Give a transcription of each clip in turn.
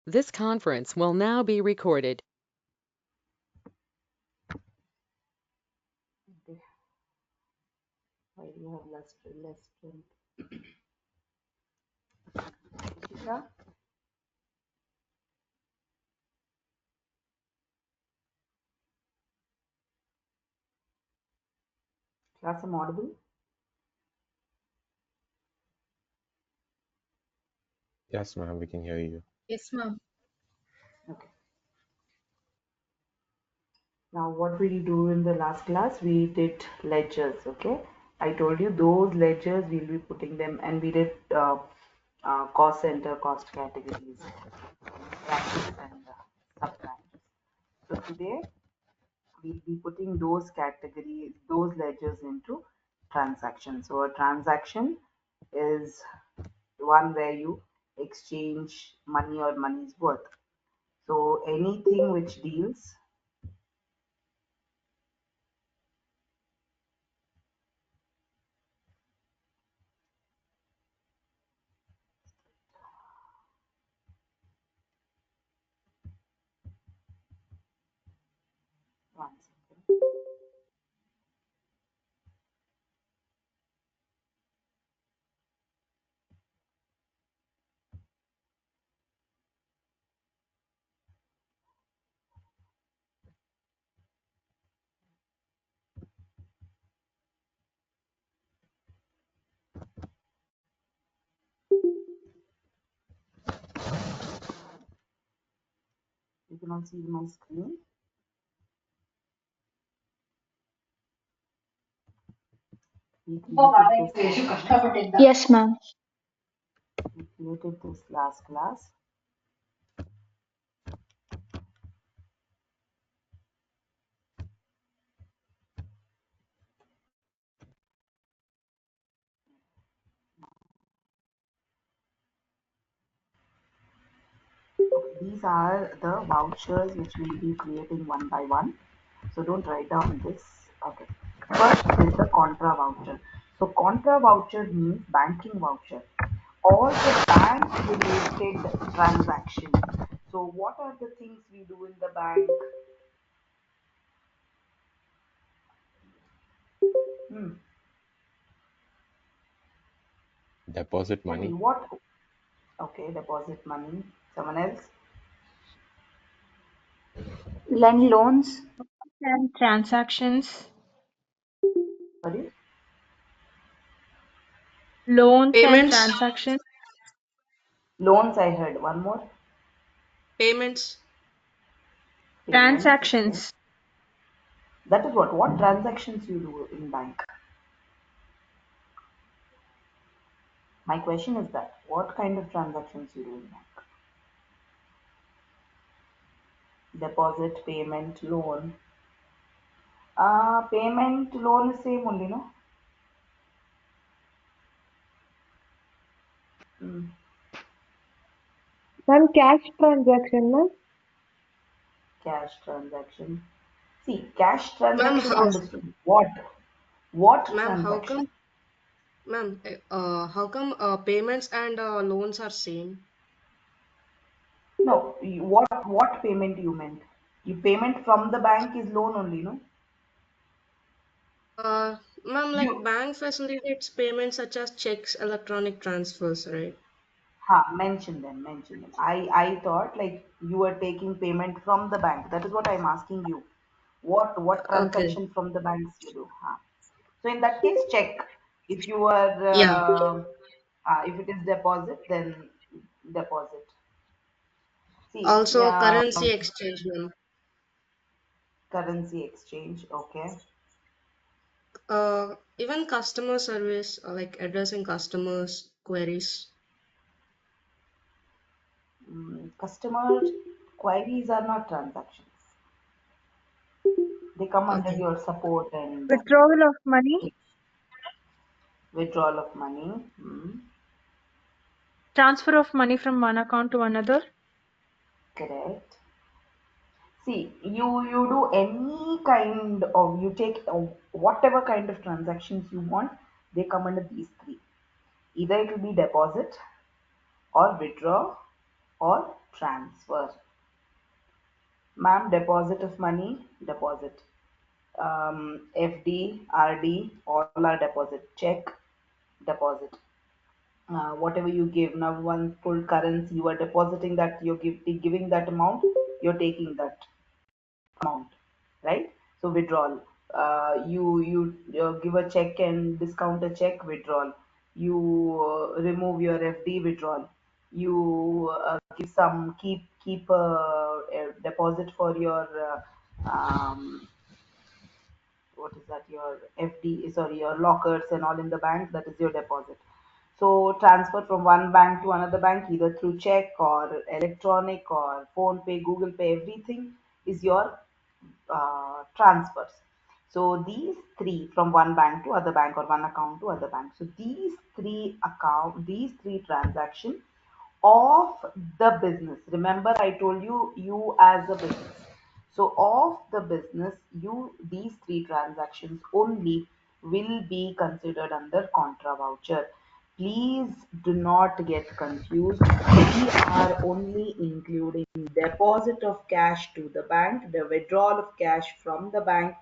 This conference will now be recorded. Okay. Why do you have less strength? Ishita? Class, am audible? Yes, ma'am, we can hear you. Yes, ma'am. Okay. Now, what we do in the last class, we did ledgers, okay? I told you those ledgers, we'll be putting them, and we did cost center, cost categories, branches, and sub-branches. So today, we'll be putting those categories, those ledgers into transactions. So a transaction is one where you exchange money or money's worth. So anything which deals, one second. You can all see my screen. We created this last class. Yes, ma'am. We created this last class. Okay, these are the vouchers which we'll be creating one by one. So don't write down this. Okay. First is the contra voucher. So contra voucher means banking voucher. All the bank related transactions. So what are the things we do in the bank? Hmm. Deposit Tell me money. what? Okay, deposit money. Someone else? Lend loans. And transactions, Sorry? loans and Payments, transactions, Loans I heard. One more. payments, Payments. Okay. transactions, That is what? What transactions you do in bank? My question is that what kind of transactions you do in bank? Deposit, payment, loan. Payment, loan is same only, no? Mm. Ma'am, cash transaction, ma'am. Cash transaction. See, cash ma'am. transaction understood. What? What Ma'am, how transaction? come, ma'am, how come payments and loans are same? No, what payment you meant? You payment from the bank is loan only, no? Ma'am, like You bank facilitates payments such as checks, electronic transfers, right? mention them, mention them. I thought like you were taking payment from the bank. That is what I'm asking you. What Okay. transaction from the banks you do? So in that case, check. If you are Yeah. if it is deposit, then deposit. See, Also currency exchange, ma'am. currency exchange. Okay. Even customer service, like addressing customers' queries. Customer queries are not transactions. They come under Okay. your support and withdrawal of money, withdrawal of money. transfer of money from one account to another, Correct. See, you do any kind of you take whatever kind of transactions you want. They come under these three. Either it will be deposit or withdraw or transfer. Ma'am, deposit of money, deposit. FD, RD, all are deposit. Check, deposit. Whatever you give, now one full currency, you are depositing that, you're giving that amount, you're taking that amount, right? So withdrawal. You give a check and discount a check, withdrawal. You remove your FD, withdrawal. You give some keep a deposit for your what is that, your FD, sorry, your lockers and all in the bank, that is your deposit. So transfer from one bank to another bank, either through check or electronic or phone pay, Google Pay, everything is your transfers. So these three, from one bank to other bank or one account to other bank. So these three transactions of the business. Remember, I told you, you as a business. So of the business, these three transactions only will be considered under contra voucher. Please do not get confused. We are only including deposit of cash to the bank, the withdrawal of cash from the bank,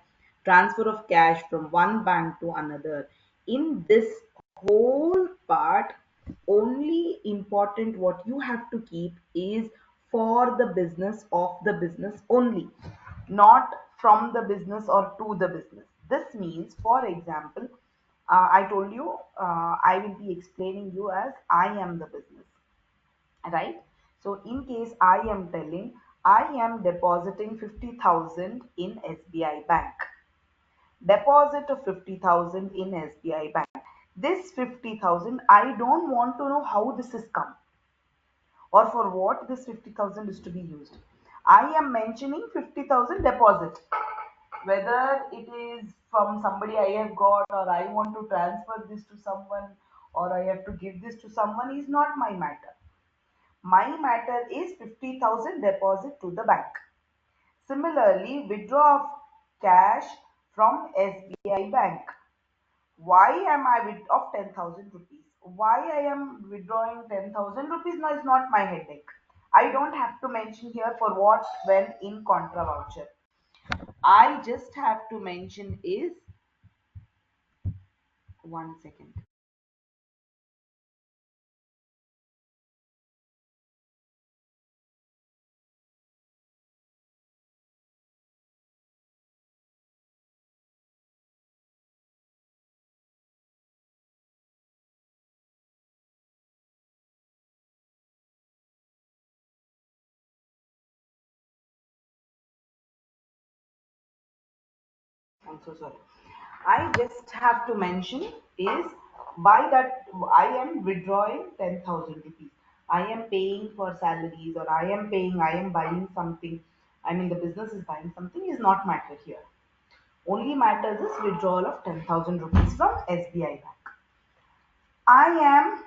transfer of cash from one bank to another. In this whole part, only important what you have to keep is for the business of the business only, not from the business or to the business. This means, for example, I told you, I will be explaining you as I am the business, right? So in case I am telling, I am depositing 50,000 in SBI bank, deposit of 50,000 in SBI bank. This 50,000, I don't want to know how this is come or for what this 50,000 is to be used. I am mentioning 50,000 deposit. Whether it is from somebody I have got, or I want to transfer this to someone, or I have to give this to someone, is not my matter. My matter is 50,000 deposit to the bank. Similarly, withdraw of cash from SBI bank. Why am I with of 10,000 rupees? Why I am withdrawing 10,000 rupees now is not my headache. I don't have to mention here for what, when, in contra voucher. I just have to mention is, one second. I'm so sorry. I just have to mention is, by that I am withdrawing 10,000 rupees. I am paying for salaries, or I am buying something. I mean, the business is buying something, is not matter here. Only matters is withdrawal of 10,000 rupees from SBI bank. I am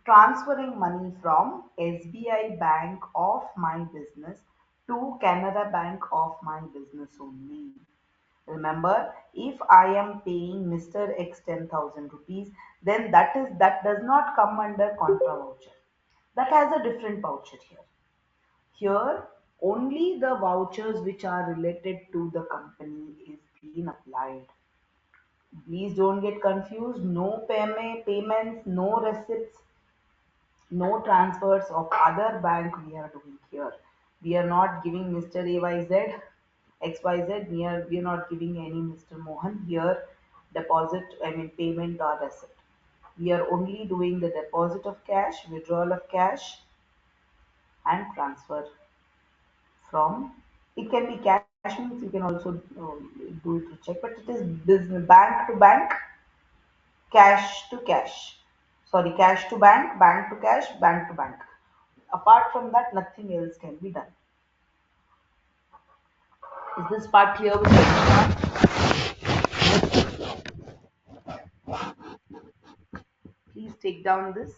transferring money from SBI bank of my business to Canara bank of my business only. Remember, if I am paying Mr. X 10,000 rupees, then that does not come under contra voucher. That has a different voucher here. Here, only the vouchers which are related to the company is being applied. Please don't get confused. No payments, no receipts, no transfers of other bank we are doing here. We are not giving Mr. AYZ, XYZ. We are not giving any Mr. Mohan here deposit, I mean payment or receipt. We are only doing the deposit of cash, withdrawal of cash, and transfer from. It can be cash means you can also do it to check, but it is business bank to bank, cash to cash. Sorry, cash to bank, bank to cash, bank to bank. Apart from that, nothing else can be done. Is this part clear with everyone? Please take down this.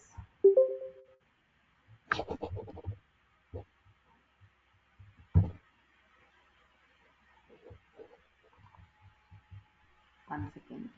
One second.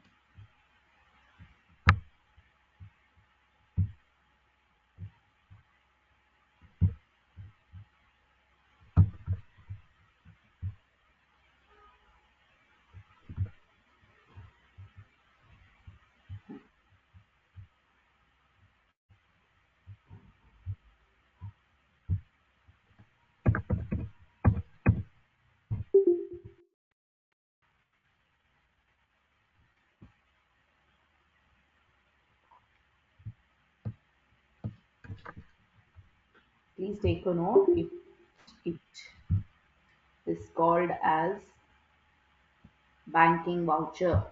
Please take a note. It is called as banking voucher.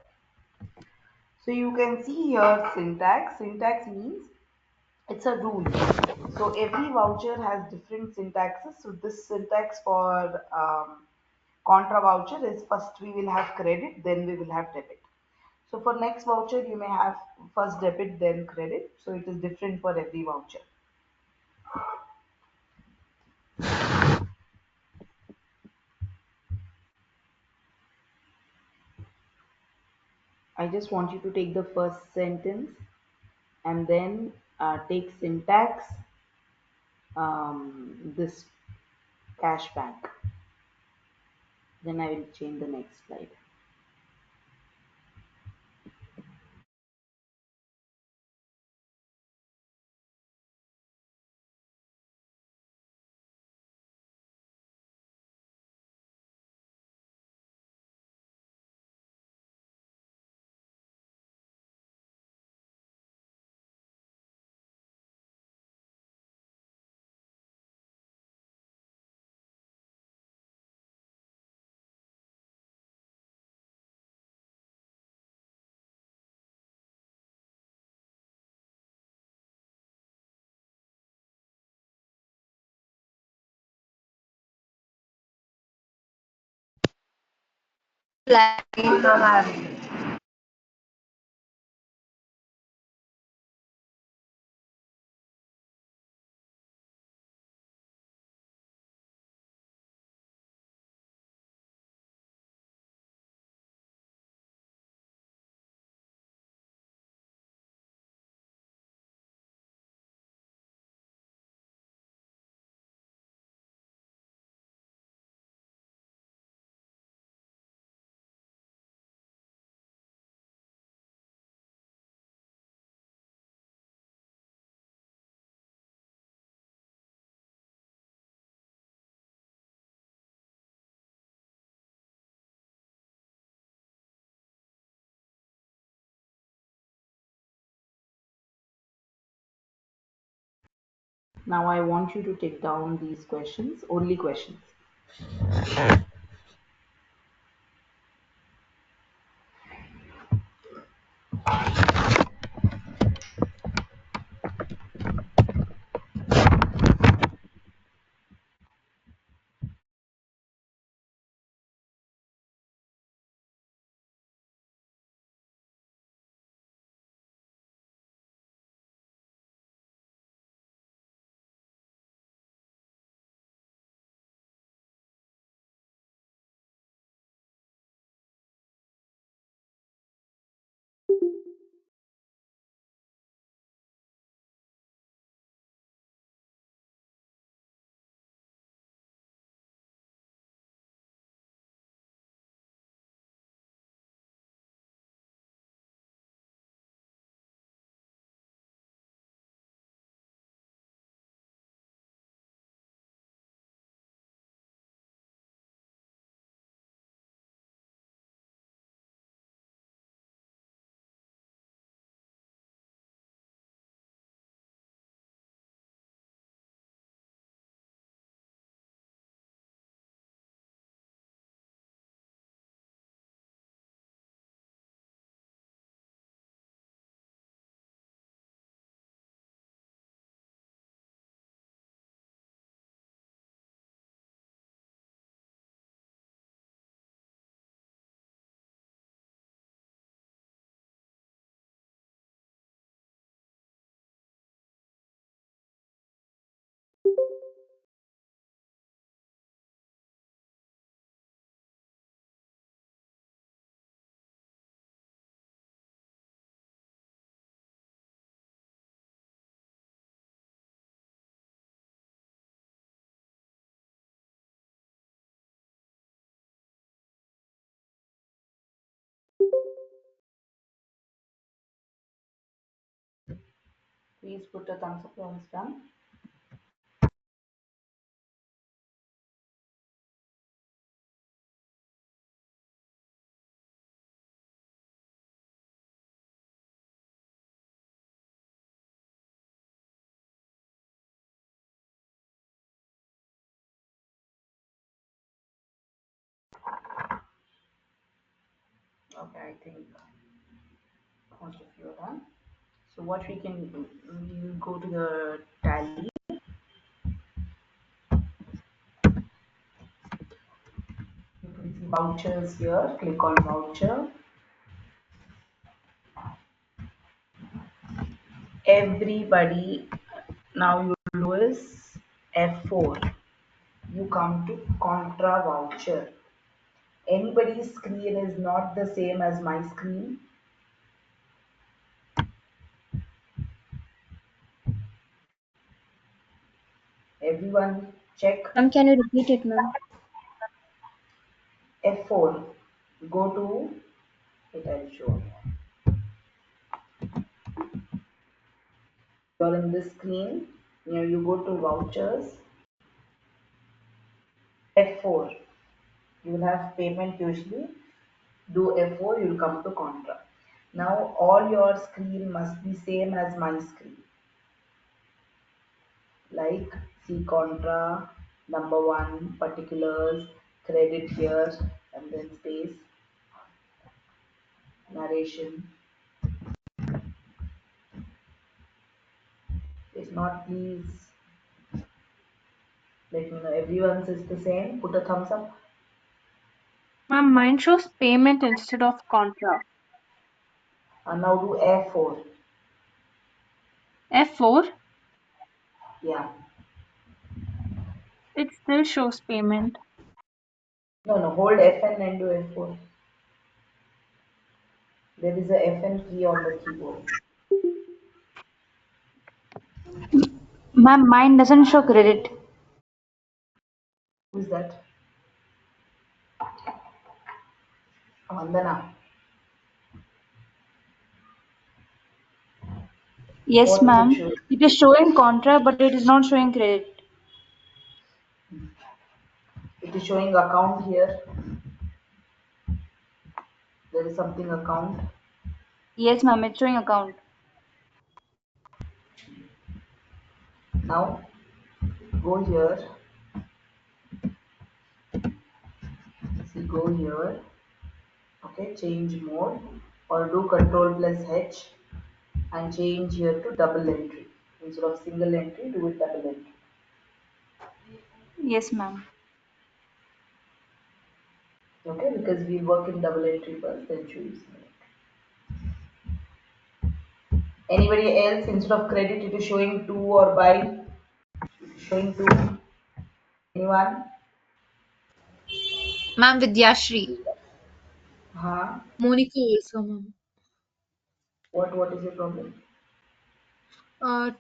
So you can see here syntax. Syntax means it's a rule. So every voucher has different syntaxes. So this syntax for contra voucher is first we will have credit, then we will have debit. So for next voucher, you may have first debit, then credit. So it is different for every voucher. I just want you to take the first sentence and then take syntax, this cash bank. Then I will change the next slide. Now I want you to take down these questions, only questions. Please put a thumbs up when it's done. Okay, I think most of you are done. So what we can do, we will go to the tally. You can see vouchers here. Click on voucher. Everybody, now you do is F4. You come to contra voucher. Anybody's screen is not the same as my screen. Everyone check Ma'am, can you repeat it, ma'am? F4. Go to it, I'll show. You're in this screen. Now you go to vouchers. F4. You will have payment usually. Do F4, you'll come to contra. Now all your screen must be same as my screen. Like see contra, number one, particulars, credit here, and then space, narration. If not, please let me know. Everyone's is the same. Put a thumbs up. Ma'am, mine shows payment instead of contra. And now do F4. F4, Yeah. it still shows payment. No, no. Hold Fn and do F4. There is a Fn key on the keyboard. Ma'am, mine doesn't show credit. Who's that? Vandana. Yes, What is it ma'am. showing? It is showing contra, but it is not showing credit. It is showing account here. There is something account. Yes, ma'am, it's showing account. Now go here. See, go here. Okay, change mode or do control plus H and change here to double entry. Instead of single entry, do it double entry. Yes, ma'am. Okay, because we work in double entry first, then choose single entry. Anybody else, instead of credit, it is showing two or buy? Showing two. Anyone? Ma'am, Vidyashri. Huh? Monica also, ma'am. What is your problem?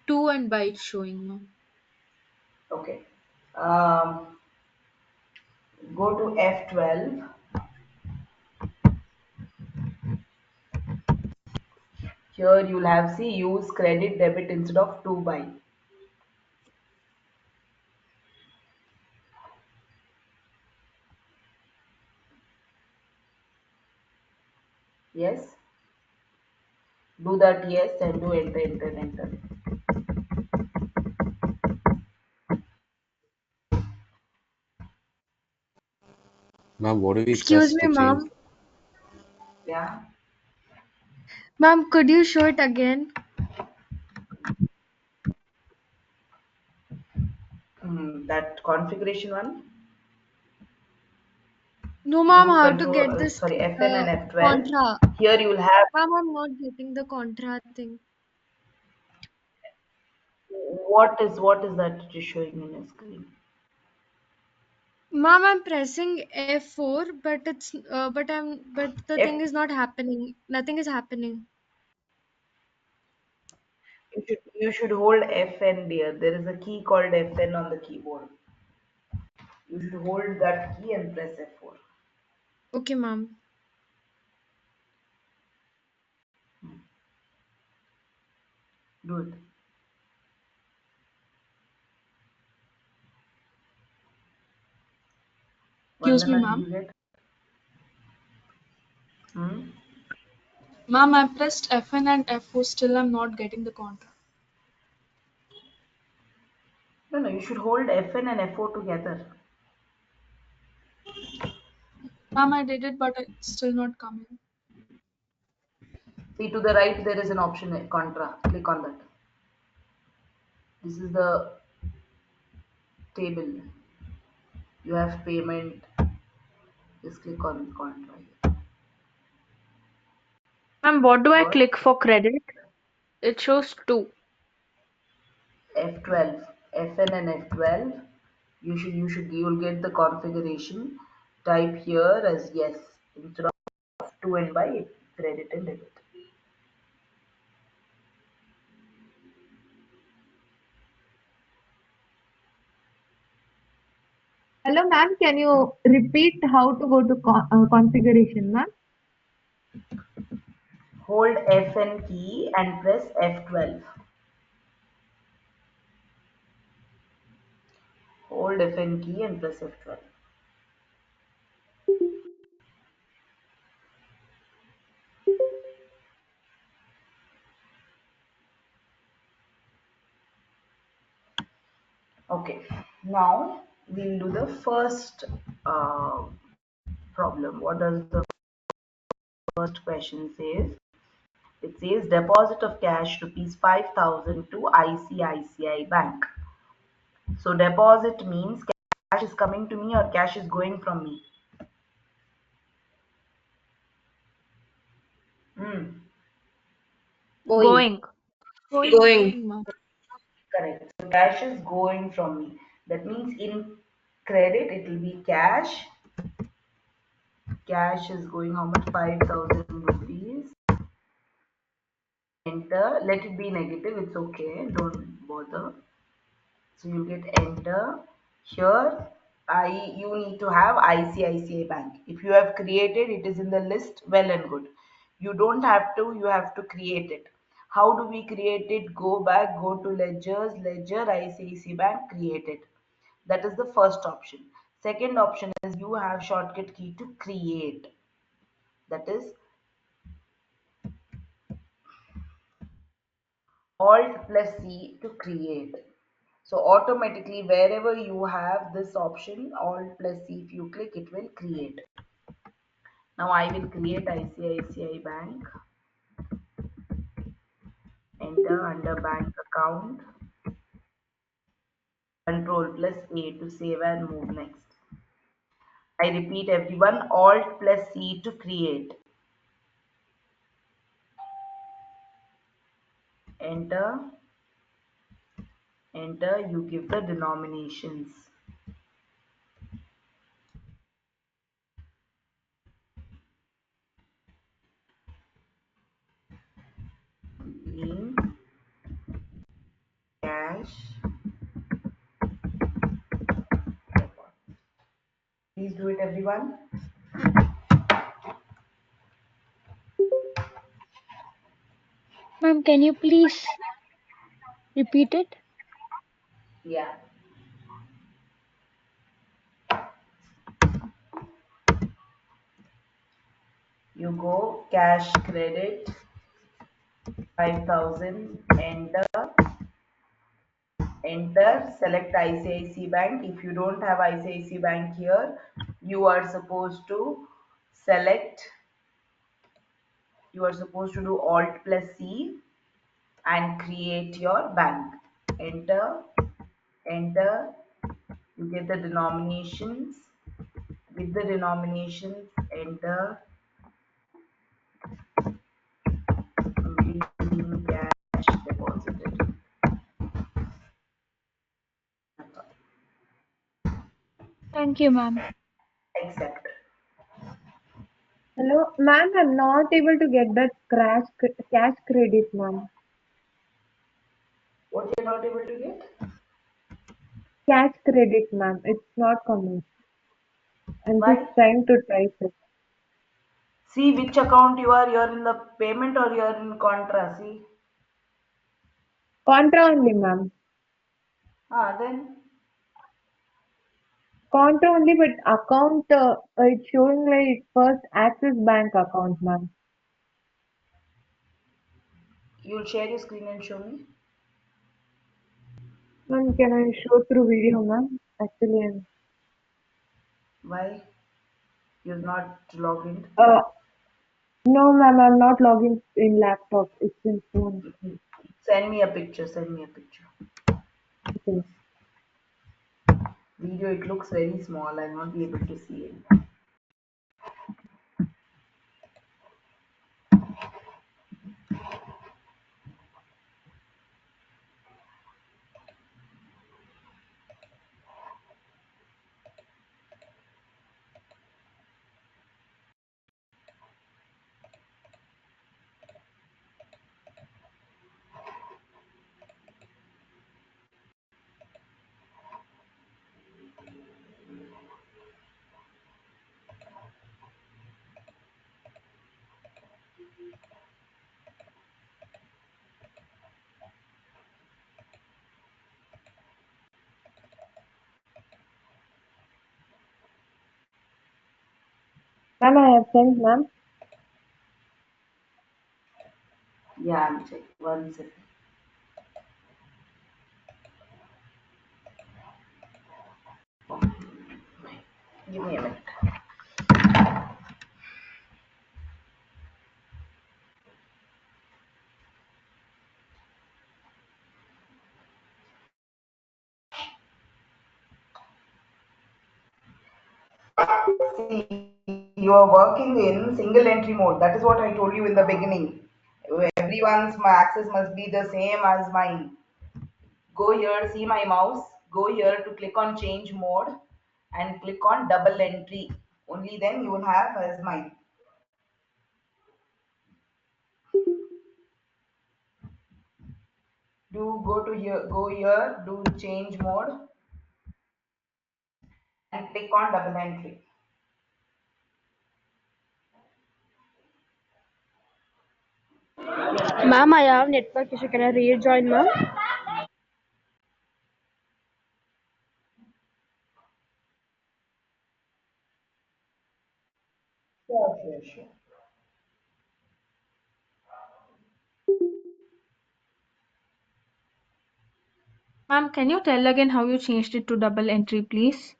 Two and byte showing, ma'am. Okay. Um, go to F12. Here you'll have see use credit debit instead of to buy. Yes. Do that yes and do enter enter enter. Ma'am, what do we Excuse press me, to change? ma'am. Yeah. Ma'am, could you show it again? That configuration one. No, ma'am, Do how to control get this sorry Fn and F12. contra? Here you will have Ma'am, I'm not getting the contra thing. what is that it is showing in your screen? Ma'am, I'm pressing F4, but but the F thing is not happening. Nothing is happening. you should hold Fn dear. There is a key called Fn on the keyboard. You should hold that key and press F4. Okay, ma'am. Do it. Excuse me, Vandana, did ma'am. you get? Hmm? Ma'am, I pressed Fn and F4. Still, I'm not getting the contra. No, no, you should hold Fn and F4 together. Ma'am, I did it, but it's still not coming. See, to the right there is an option contra. Click on that. This is the table. You have payment. Just click on contra. Ma'am, what do I What? click for credit? It shows 2. F12, Fn and F12. You'll get the configuration. Type here as yes instead of to and by credit and debit. Hello, ma'am. Can you repeat how to go to configuration, ma'am? Hold Fn key and press F12. Hold Fn key and press F12. Okay, now we'll do the first uh, problem. What does the first question says? It says deposit of cash rupees 5,000 to ICICI Bank. So deposit means cash is coming to me or cash is going from me. Hmm. Going. Going. Going. Going, ma'am. Correct. So cash is going from me. That means in credit it will be cash. Cash is going how much? 5,000 rupees. Enter. Let it be negative. It's okay. Don't bother. So you get enter. Here you need to have ICICI Bank. If you have created it is in the list, well and good. You don't have to, you have to create it. How do we create it? Go back, go to ledgers, ledger ICICI Bank, create it. That is the first option. Second option is you have shortcut key to create. That is Alt plus C to create. So automatically wherever you have this option Alt plus C, if you click it will create. Now I will create ICICI Bank. Enter under bank account. Control plus A to save and move next. I repeat everyone, Alt plus C to create. Enter. Enter. You give the denominations. Name, cash. Please do it everyone. Ma'am, can you please repeat it? Yeah. You go cash credit 5,000. Enter, select ICICI Bank. If you don't have ICICI Bank here, you are supposed to select, you are supposed to do Alt plus C and create your bank. Enter, enter, you get the denominations. With the denominations, enter, being cash deposited. Thank you, ma'am. Accept. Hello, ma'am. I'm not able to get that cash credit, ma'am. What you're not able to get? Cash credit, ma'am. It's not coming. I'm just Why? trying to type it. See which account you are. You're in the payment or you're in contra. See. Contra only, ma'am. Then Contra only, but account, it's showing like first Axis Bank account, ma'am. you'll share your screen and show me. Ma'am, can I show through video, ma'am? Actually, Why? You're not logged in. uh, No, ma'am, I'm not logging in laptop. It's in phone. Send me a picture. Send me a picture. Okay. Video, it looks very small. I'll not be able to see it. Ma'am, I have sent, ma'am. Yeah, I'm checking. One second. Give me a minute. See, you are working in single entry mode. That is what I told you in the beginning. Everyone's access must be the same as mine. Go here, see my mouse. Go here to click on change mode and click on double entry. Only then you will have as mine. Do go to here, go here, do change mode and click on double entry. Ma'am, I have network issue. Can I rejoin, ma'am? Sure, sure, sure. Ma'am, can you tell again how you changed it to double entry, please?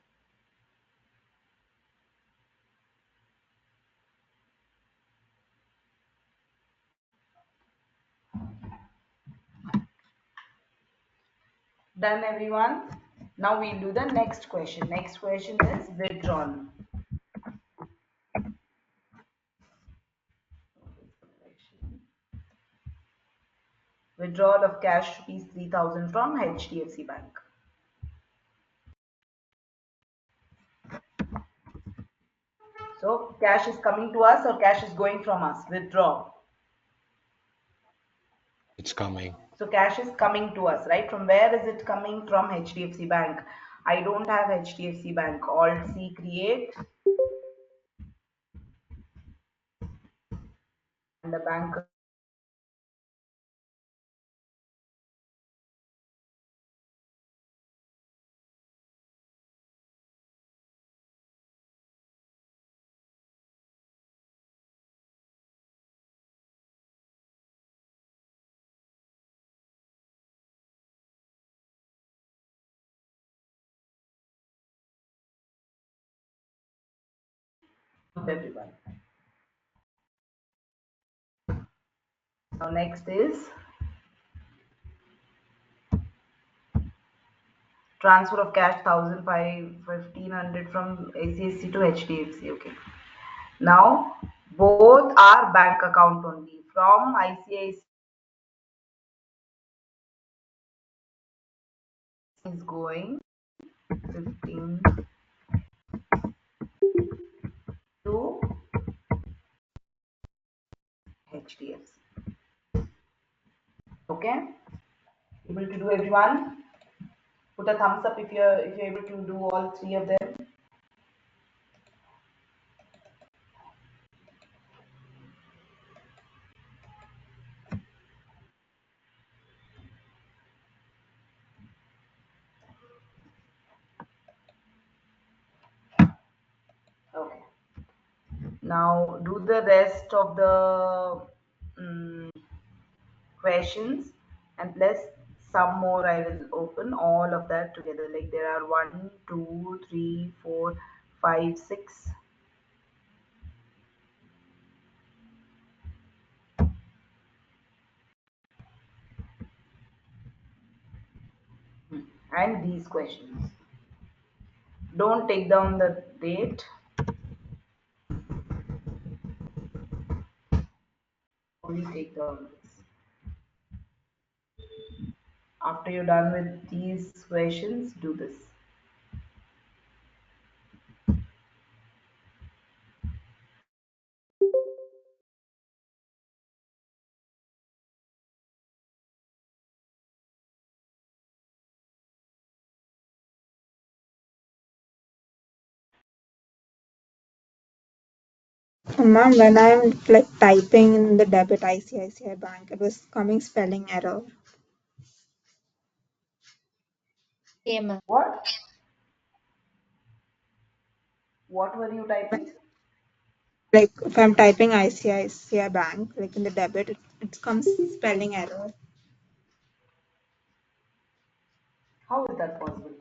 Done, everyone. Now we'll do the next question. Next question is withdrawn. Withdrawal of cash rupees 3,000 from HDFC Bank. So cash is coming to us or cash is going from us? Withdraw. It's coming. So cash is coming to us, right? From where is it coming? From HDFC Bank. I don't have HDFC Bank. Alt C create and the bank of everyone. Now next is transfer of cash 1,500 from ACSC to HDFC. Okay. Now both are bank account only. From ICICI is going 15 to HDFC. Okay. Able to do, everyone? Put a thumbs up if you're able to do all three of them. Okay. Now do the rest of the questions and plus some more. I will open all of that together. Like there are 1, 2, 3, 4, 5, 6. and these questions. Don't take down the date. Only take down this. After you're done with these questions, do this. Ma'am, when I'm like typing in the debit ICICI Bank, it was coming spelling error. Okay, ma'am. What? What were you typing? Like if I'm typing ICICI Bank, like in the debit, it comes spelling error. How is that possible?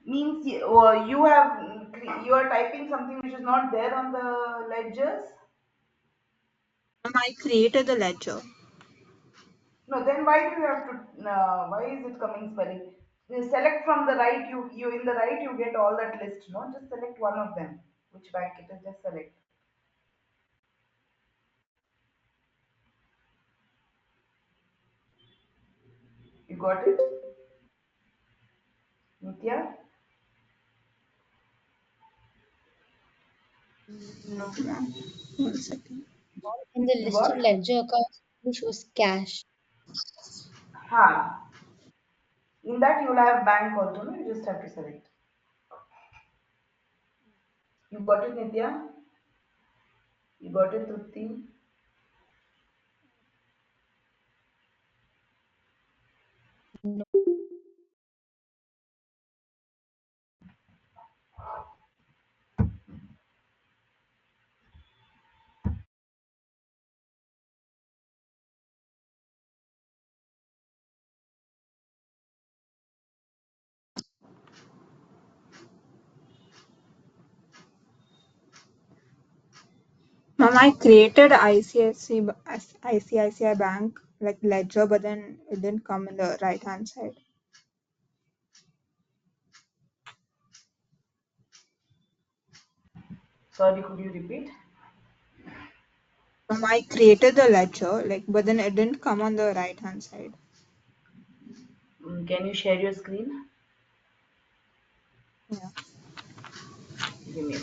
Means you are typing something which is not there on the ledgers. I created the ledger. No, then why do you have to? Why is it coming spelling? You select from the right. You in the right you get all that list. No, just select one of them. Which bank it is? Just select. You got it, Nitya? No, ma'am. 1 second. In the You listed got? ledger account, it shows cash. Ha. In that you will have bank also. No, you just have to select. You got it, Nitya? You got it, Trupti? No. Ma'am, I created ICICI Bank like ledger, but then it didn't come in the right hand side. Sorry, could you repeat? Ma'am, I created the ledger, like, but then it didn't come on the right hand side. Can you share your screen? Yeah. Give me.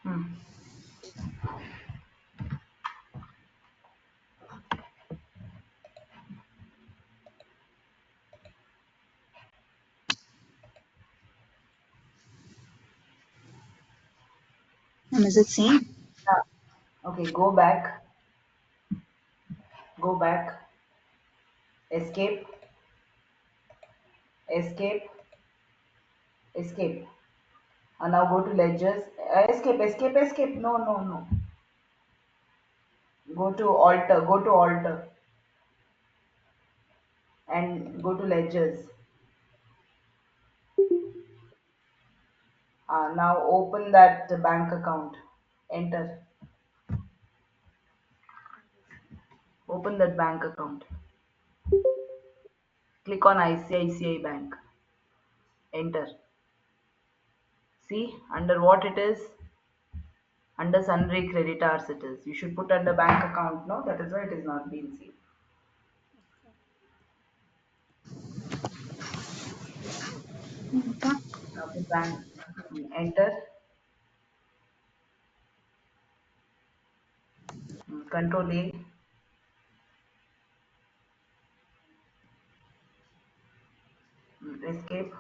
Hmm. Is it same? Ah, okay, go back. Go back. Escape. Escape. Escape. And now go to ledgers. Escape. Escape. Escape. No. No. No. Go to alter. Go to alter. And go to ledgers. Now open that bank account. Enter. Open that bank account. Click on ICICI Bank. Enter. See under what it is? Under sundry creditors it is. You should put under bank account, no? That is why it is not being seen. Now put bank. Enter. Control A. Escape.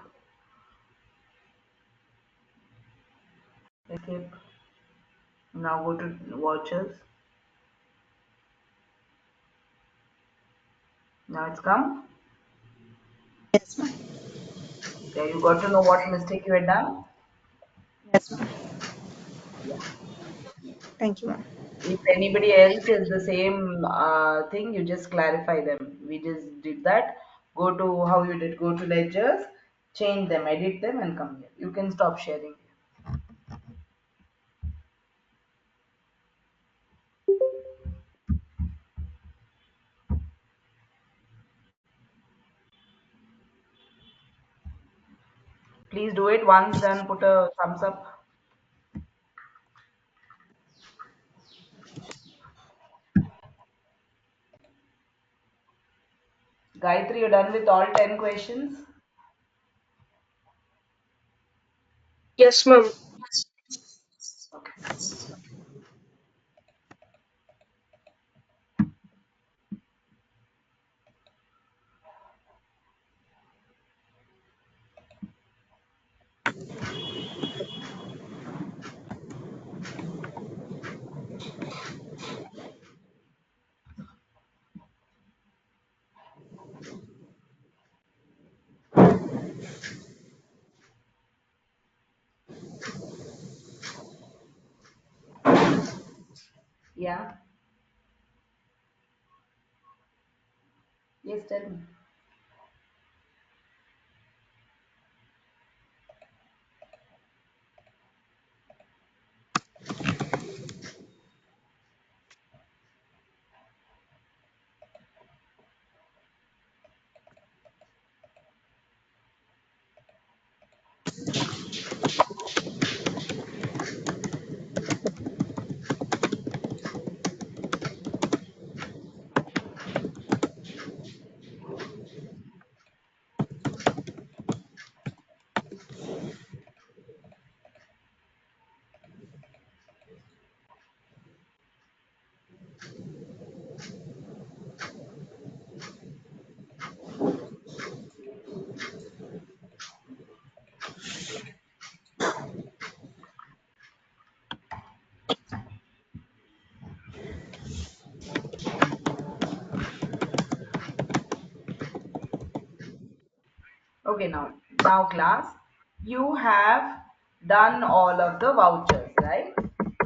Escape. Now go to watches. Now it's come. Yes, ma'am. Yeah, you got to know what mistake you had done. Yes, ma'am. Yeah. Thank you, ma'am. If anybody else is the same thing, you just clarify them. We just did that. Go to how you did. Go to ledgers, change them, edit them, and come here. You can stop sharing. Please do it. Once done, put a thumbs up. Gayatri, you're done with all 10 questions? Yes, ma'am. Okay. Yeah. Yes, tell me. Okay, now class, you have done all of the vouchers, right?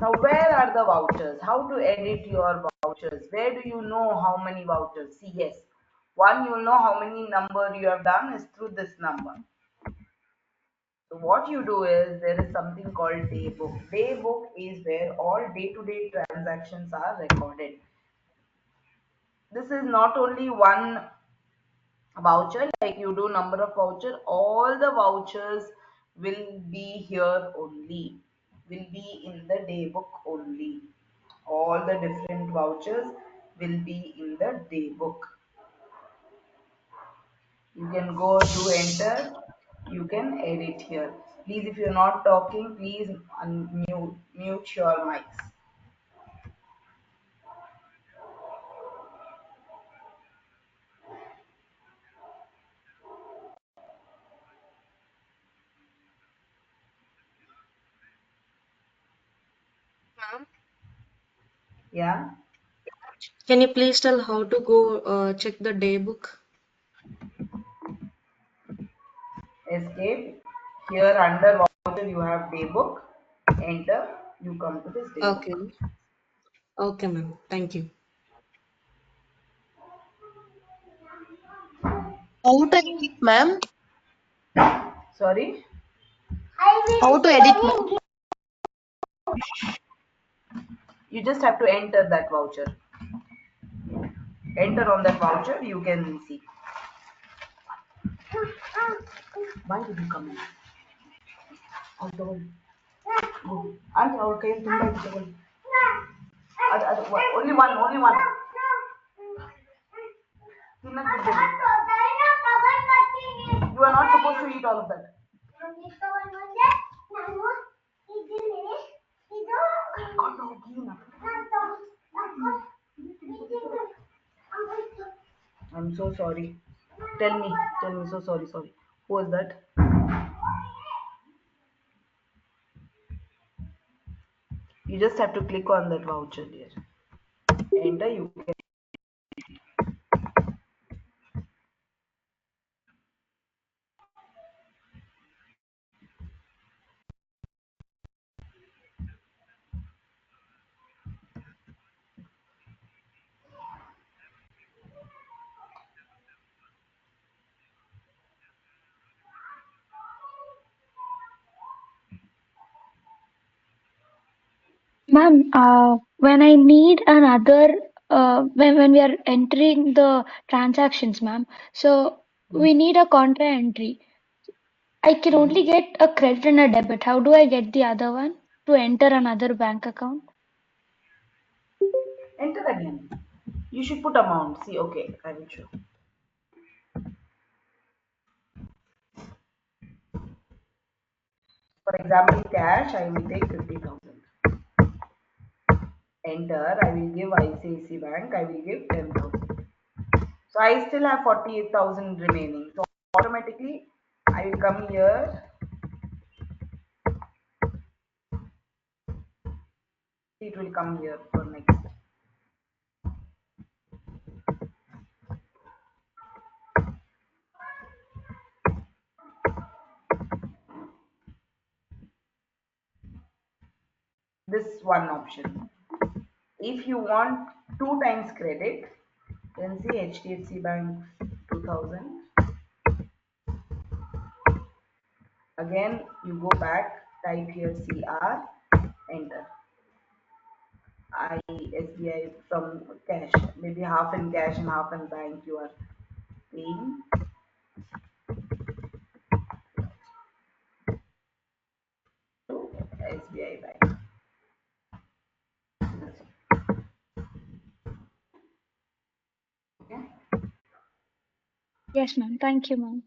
Now where are the vouchers? How to edit your vouchers? Where do you know how many vouchers? See, yes, one, you'll know how many number you have done is through this number. So what you do is there is something called day book. Day book is where all day-to-day transactions are recorded. This is not only one voucher, like you do number of voucher, all the vouchers will be here only, will be in the day book only. All the different vouchers will be in the day book. You can go to enter, you can edit here. Please, if you're not talking, please mute your mics. Ma'am, Yeah, can you please tell how to go check the day book? escape. Here under voucher you have day book. Enter, you come to this day book. Okay. Okay, ma'am. Thank you. How to edit, ma'am? Sorry, How to edit, ma'am? you just have to enter that voucher. Enter on that voucher, you can see. Why did you come in? Out the way. Go. Auntie, our kail tumba is the way. Only one, only one. Peanut butter. You are not supposed to eat all of that. I'm so sorry. Tell me, so sorry, sorry. Who was that? You just have to click on that voucher here. Enter, you can. Ma'am, when I need another, when we are entering the transactions, ma'am, so we need a contra entry. I can only get a credit and a debit. How do I get the other one? To enter another bank account? Enter again. You should put amount. See, okay, I will show. For example, cash, I will take 50,000. Enter, I will give ICICI Bank, I will give 10,000. So I still have 48,000 remaining. So automatically, I will come here. It will come here for next. This one option. If you want 2 times credit, then see HDFC Bank 2000. Again, you go back, type here CR, enter. SBI from cash, maybe half in cash and half in bank you are paying. To SBI Bank. Okay. Yes, ma'am. Thank you, ma'am.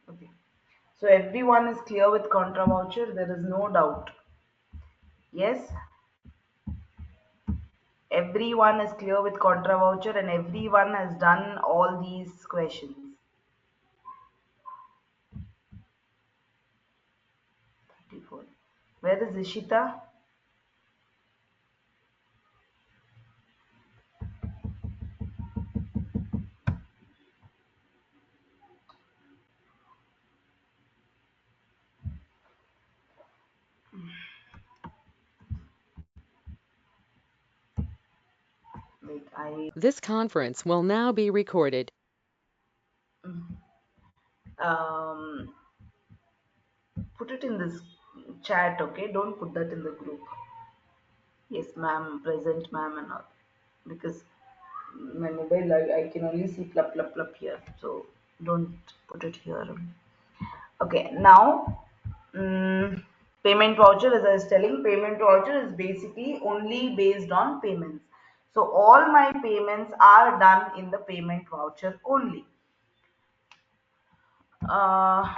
Okay. So everyone is clear with contra voucher. There is no doubt. Yes. Everyone is clear with contra voucher and everyone has done all these questions. 34. Where is Ishita? Wait, I This conference will now be recorded. um put it in this chat, okay? Don't put that in the group. Yes, ma'am, present, ma'am, and all. Because my mobile, I can only see plup plup plup here. So don't put it here. Okay, now. Payment voucher, as I was telling, payment voucher is basically only based on payments. So all my payments are done in the payment voucher only. Uh,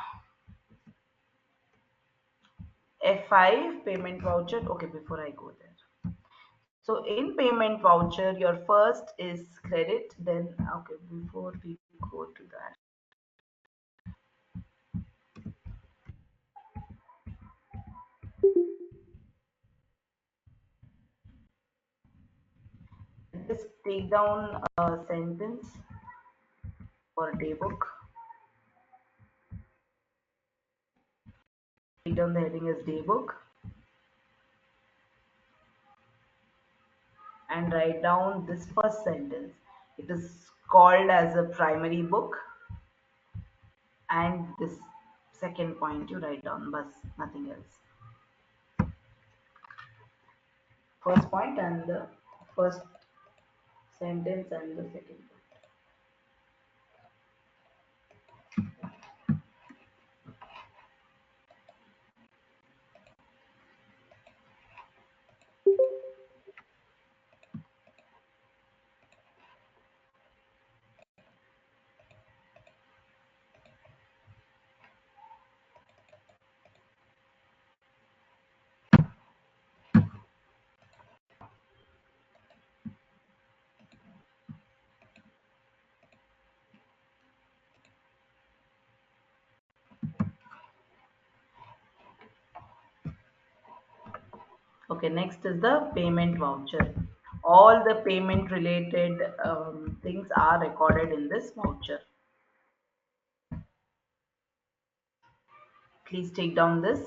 F5 payment voucher. Okay, before I go there. So in payment voucher, your first is credit, then okay, before we go to that. Just take down a sentence for a day book. Take down the heading as day book and write down this first sentence. It is called as a primary book, and this second point you write down, but nothing else. First point and the first sentence and the second point. Okay, next is the payment voucher. All the payment related things are recorded in this voucher. Please take down this.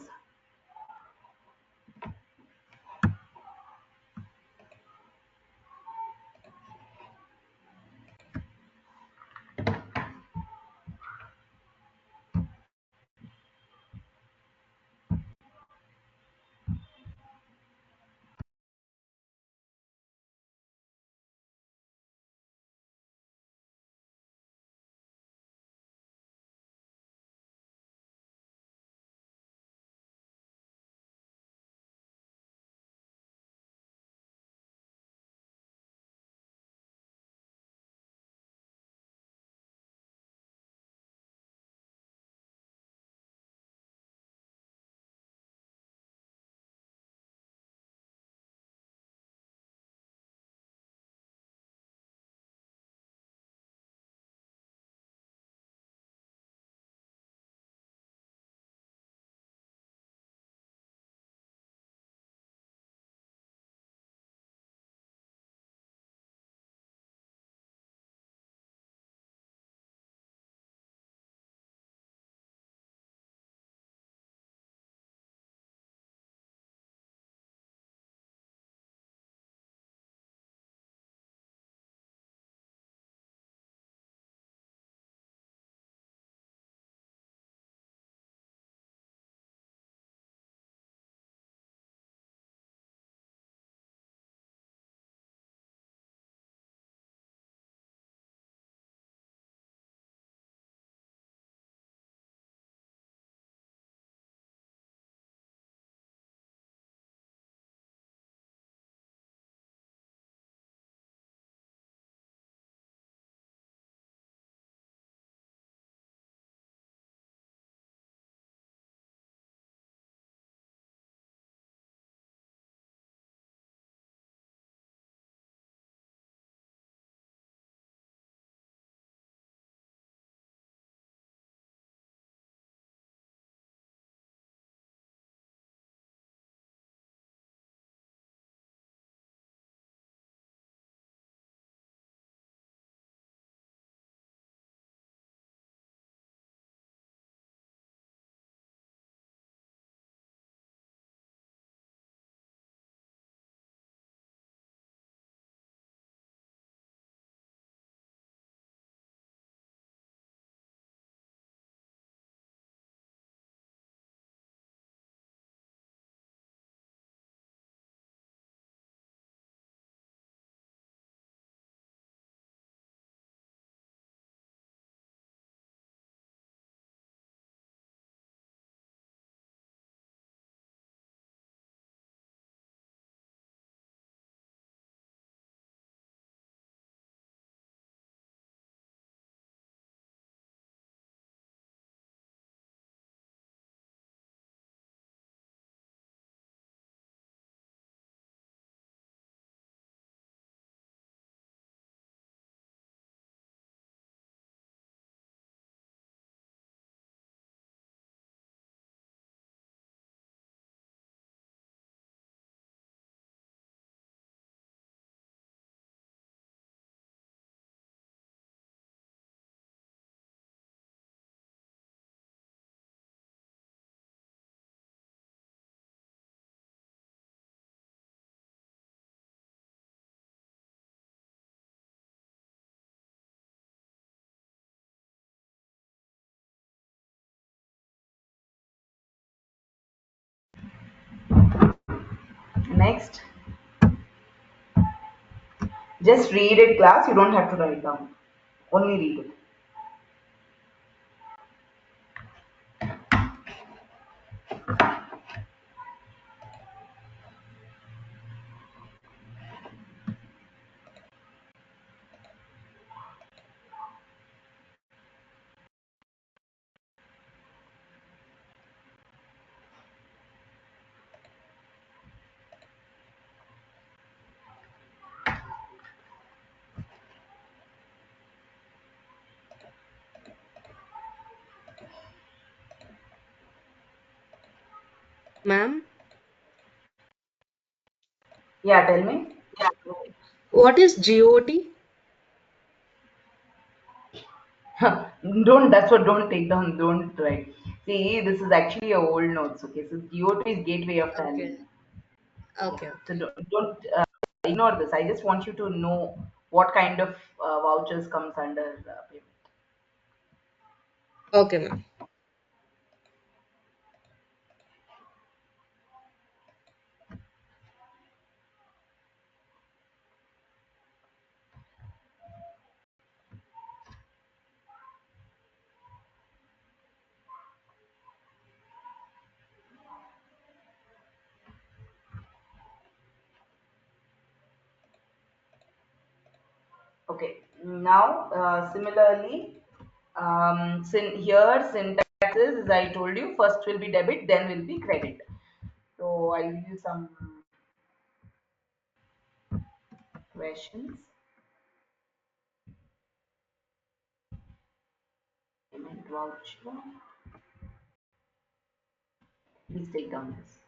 Next, just read it, class. You don't have to write down. Only read it. Ma'am, Yeah, tell me. what is GOT? Don't, that's what, don't take down, don't write. See, this is actually a old notes, okay? So GOT is Gateway of Tally. Okay. Yeah. Okay. So Okay. don't ignore this. I just want you to know what kind of vouchers comes under payment. Okay, ma'am. Okay. Now, similarly, here syntax is, as I told you, first will be debit, then will be credit. So I'll give you some questions. Payment voucher. Please take down this.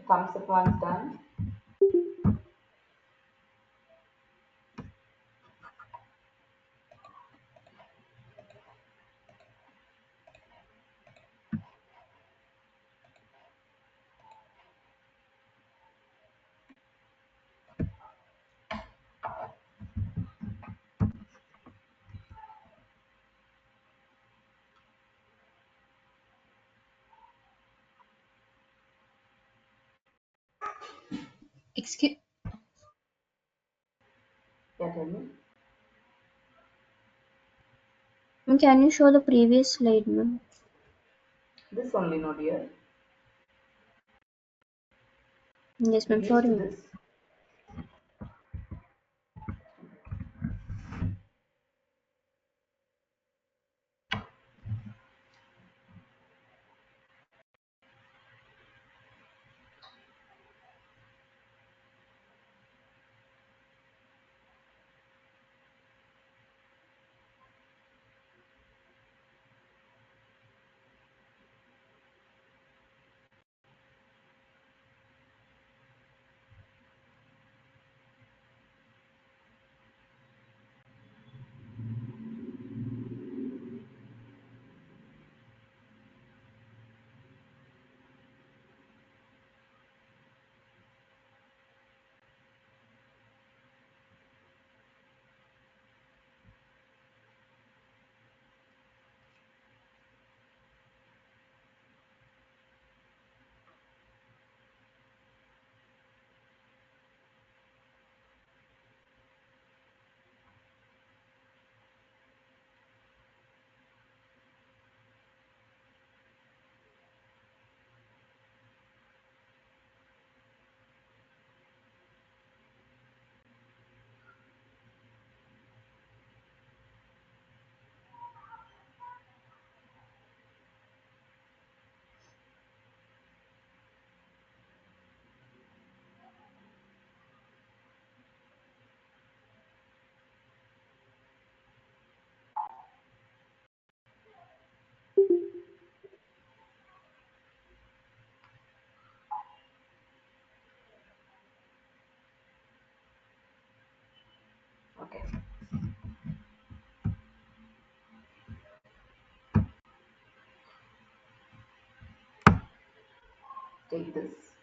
Thumbs up once done. Excuse, Yeah, tell me. can you show the previous slide, ma'am? This only, no dear. Yes, ma'am. Previous Sorry, to ma'am. this. Take this.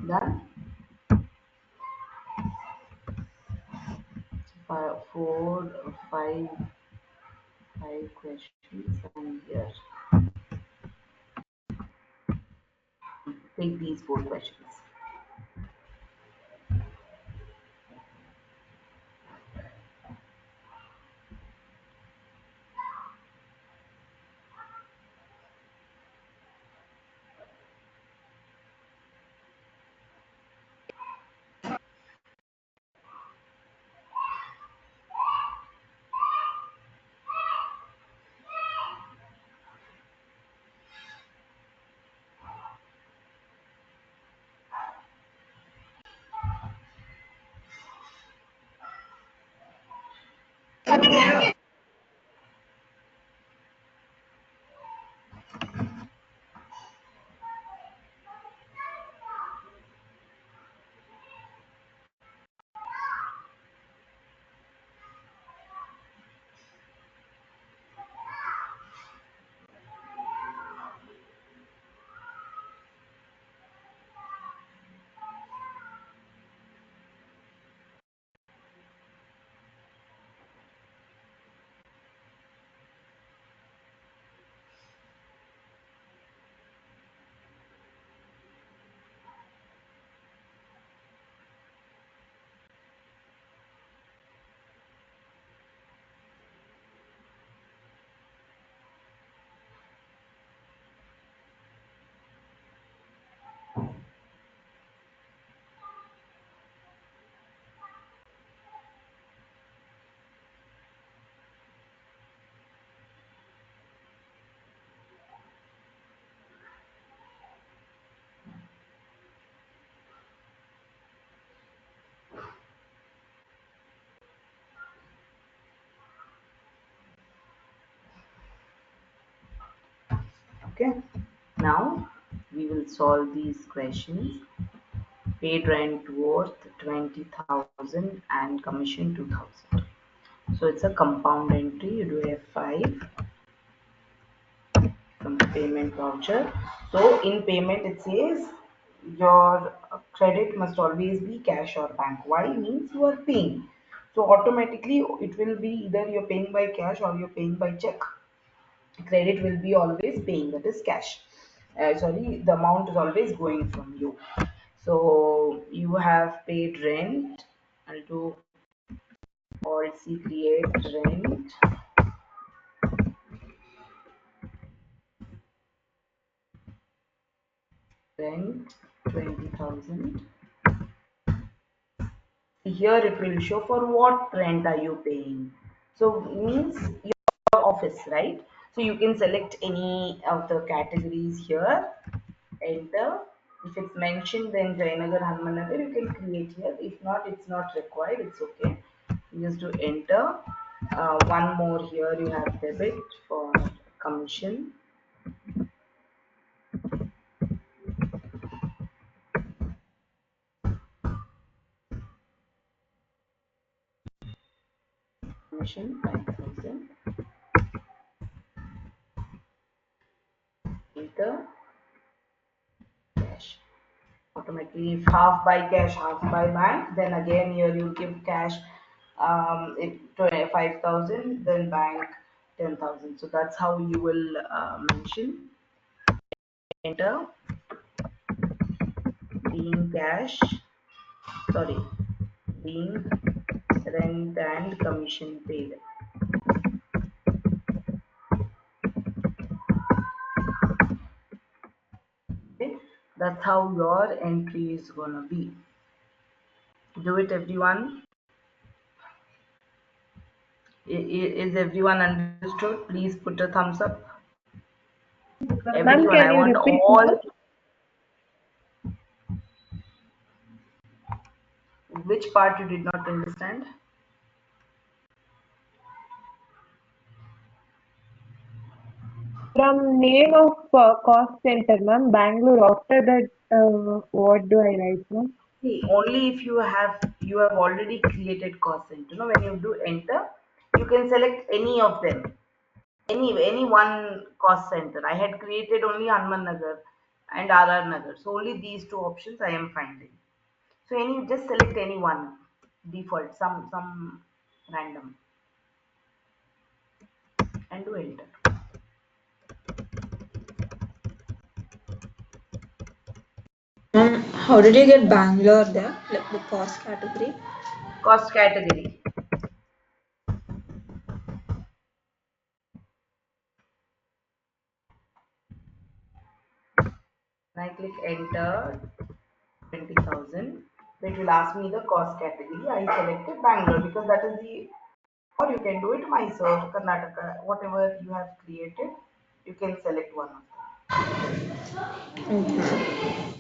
Done. Four, five questions, and here take these four questions. Okay. Now we will solve these questions. Paid rent worth 20,000 and commission 2,000. So it's a compound entry. You do F5 from the payment voucher. So in payment it says your credit must always be cash or bank. Why? Means you are paying. So automatically it will be either you're paying by cash or you're paying by check. Credit will be always paying, that is cash. Sorry, the amount is always going from you. So you have paid rent. I'll do alt C create rent 20,000. Here it will show for what rent are you paying. So means your office, right? So you can select any of the categories here, enter. If it's mentioned, then Jayanagar, Hanumanagar, you can create here. If not, it's not required, it's okay. You just do enter. One more here, you have debit for commission. Commission 5,000. Enter. Cash. Automatically, if half by cash, half by bank, then again here you give cash 5,000, then bank 10,000. So that's how you will mention. Enter. Being cash, sorry, being rent and commission paid. Okay, that's how your entry is gonna be. Do it, everyone. Is everyone understood? Please put a thumbs up. Ma'am, Everyone, can I you want repeat all. more? Which part you did not understand? From name of cost center, ma'am, Bangalore. After that, what do I write, ma'am? See, only if you have already created cost center. When you do enter, you can select any of them. Any one cost center. I had created only Hanuman Nagar and RR Nagar. So only these two options I am finding. So just select any one default, some random, and do enter. How did you get Bangalore there? Like the cost category? Cost category. When I click enter 20,000, it will ask me the cost category. I selected Bangalore because that is the, or you can do it Mysore, Karnataka, whatever you have created, you can select one of them. Okay.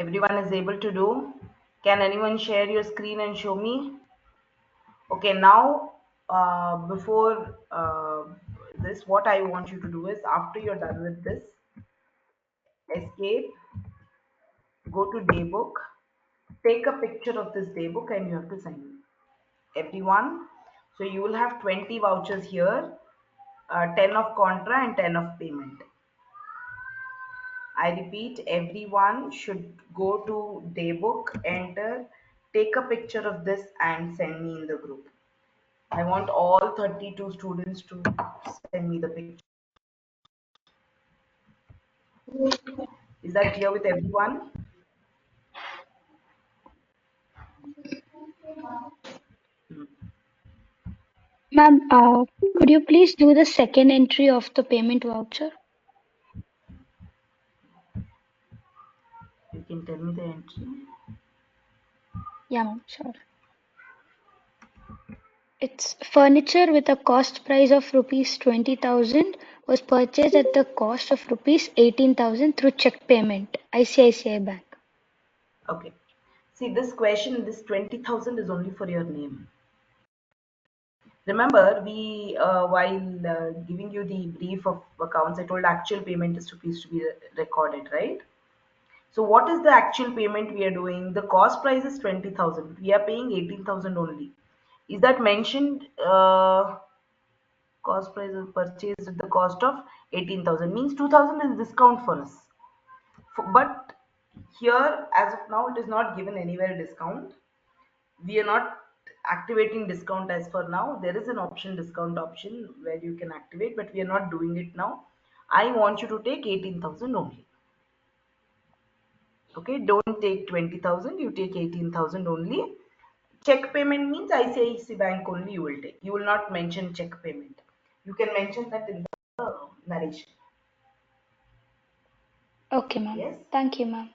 Everyone is able to do? Can anyone share your screen and show me? Okay, now before this, what I want you to do is after you're done with this, escape, go to daybook, take a picture of this daybook and you have to sign everyone. So you will have 20 vouchers here, 10 of contra and 10 of payment. I repeat, everyone should go to daybook, enter, take a picture of this and send me in the group. I want all 32 students to send me the picture. Is that clear with everyone? Ma'am, could you please do the second entry of the payment voucher? You can tell me the entry. Yeah, ma'am, sure. It's furniture with a cost price of rupees 20,000 was purchased at the cost of rupees 18,000 through check payment, ICICI Bank. Okay. See, this question, this 20,000 is only for your name. Remember, we while giving you the brief of accounts, I told actual payment is supposed to be recorded, right? So what is the actual payment we are doing? The cost price is 20,000. We are paying 18,000 only. Is that mentioned? Cost price is purchased at the cost of 18,000 means 2,000 is discount for us. But here, as of now, it is not given anywhere discount. We are not activating discount as for now. There is an option, discount option, where you can activate, but we are not doing it now. I want you to take 18,000 only. Okay, don't take 20,000, you take 18,000 only. Check payment means ICICI Bank only you will take. You will not mention check payment. You can mention that in the narration. Okay, ma'am. Yes. Thank you, ma'am.